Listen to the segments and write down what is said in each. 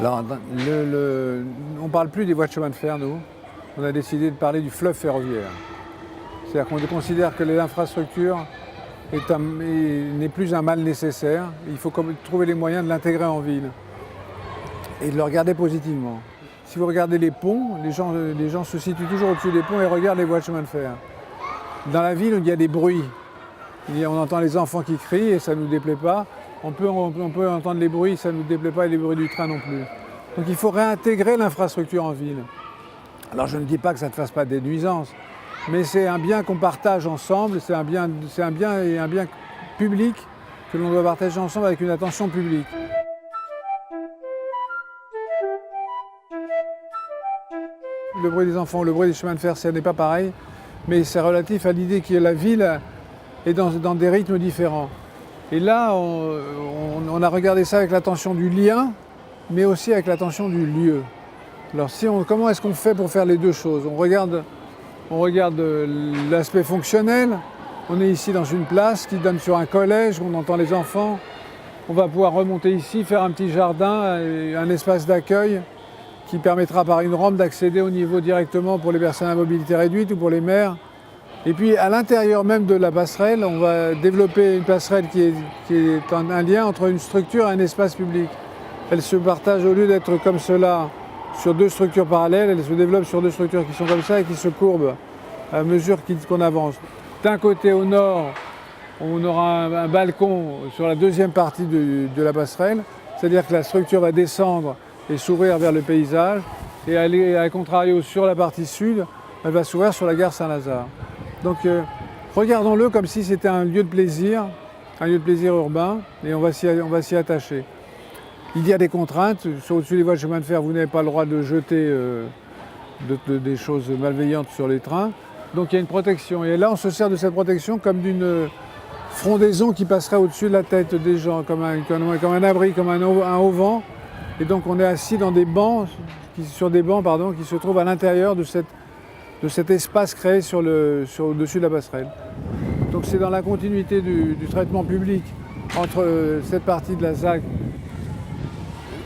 Alors, on ne parle plus des voies de chemin de fer, nous. On a décidé de parler du fleuve ferroviaire. C'est-à-dire qu'on considère que l'infrastructure n'est plus un mal nécessaire. Il faut trouver les moyens de l'intégrer en ville et de le regarder positivement. Si vous regardez les ponts, les gens se situent toujours au-dessus des ponts et regardent les voies de chemin de fer. Dans la ville, il y a des bruits. On entend les enfants qui crient et ça ne nous déplaît pas. On peut entendre les bruits, ça ne nous déplaît pas, et les bruits du train non plus. Donc il faut réintégrer l'infrastructure en ville. Alors je ne dis pas que ça ne fasse pas des nuisances, mais c'est un bien qu'on partage ensemble, c'est un bien public que l'on doit partager ensemble avec une attention publique. Le bruit des enfants, le bruit des chemins de fer, ce n'est pas pareil, mais c'est relatif à l'idée que la ville est dans des rythmes différents. Et là, on a regardé ça avec l'attention du lien, mais aussi avec l'attention du lieu. Alors comment est-ce qu'on fait pour faire les deux choses? On regarde l'aspect fonctionnel. On est ici dans une place qui donne sur un collège, on entend les enfants. On va pouvoir remonter ici, faire un petit jardin, un espace d'accueil qui permettra par une rampe d'accéder au niveau directement pour les personnes à mobilité réduite ou pour les mères. Et puis à l'intérieur même de la passerelle, on va développer une passerelle qui est un lien entre une structure et un espace public. Elle se partage, au lieu d'être comme cela sur deux structures parallèles, elle se développe sur deux structures qui sont comme ça et qui se courbent à mesure qu'on avance. D'un côté au nord, on aura un balcon sur la deuxième partie de la passerelle, c'est-à-dire que la structure va descendre et s'ouvrir vers le paysage, et aller à contrario sur la partie sud, elle va s'ouvrir sur la gare Saint-Lazare. Donc regardons-le comme si c'était un lieu de plaisir urbain, et on va s'y attacher. Il y a des contraintes. Au-dessus des voies de chemin de fer, vous n'avez pas le droit de jeter des choses malveillantes sur les trains. Donc il y a une protection. Et là, on se sert de cette protection comme d'une frondaison qui passerait au-dessus de la tête des gens, comme un abri, comme un auvent. Et donc on est assis dans des bancs, sur des bancs qui se trouvent à l'intérieur de cet espace créé au-dessus de la passerelle. Donc c'est dans la continuité du traitement public entre cette partie de la ZAC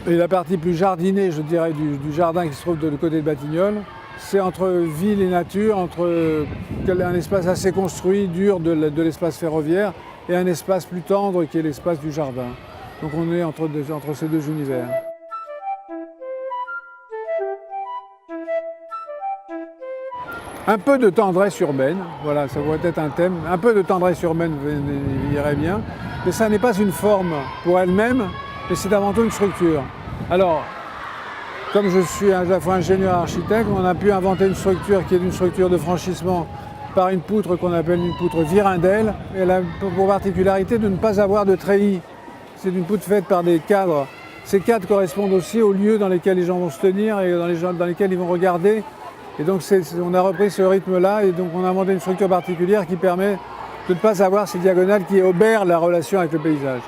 et la partie plus jardinée, je dirais, du jardin qui se trouve de l'autre côté de Batignolles. C'est entre ville et nature, entre un espace assez construit, dur de l'espace ferroviaire, et un espace plus tendre qui est l'espace du jardin. Donc on est entre ces deux univers. Un peu de tendresse urbaine, voilà, ça pourrait être un thème. Un peu de tendresse urbaine irait bien, mais ça n'est pas une forme pour elle-même, mais c'est avant tout une structure. Alors, comme je suis à la fois ingénieur et architecte, on a pu inventer une structure qui est une structure de franchissement par une poutre qu'on appelle une poutre Virindel. Elle a pour particularité de ne pas avoir de treillis. C'est une poutre faite par des cadres. Ces cadres correspondent aussi aux lieux dans lesquels les gens vont se tenir et dans lesquels ils vont regarder. Et donc on a repris ce rythme-là et donc on a inventé une structure particulière qui permet de ne pas avoir ces diagonales qui obèrent la relation avec le paysage.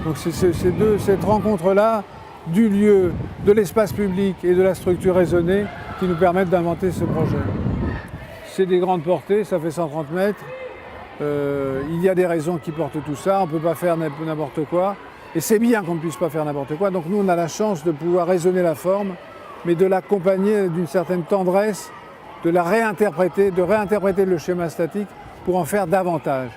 Donc c'est cette rencontre-là du lieu, de l'espace public et de la structure raisonnée qui nous permettent d'inventer ce projet. C'est des grandes portées, ça fait 130 mètres. Il y a des raisons qui portent tout ça, on ne peut pas faire n'importe quoi. Et c'est bien qu'on ne puisse pas faire n'importe quoi. Donc nous, on a la chance de pouvoir raisonner la forme, mais de l'accompagner d'une certaine tendresse, de réinterpréter le schéma statique pour en faire davantage.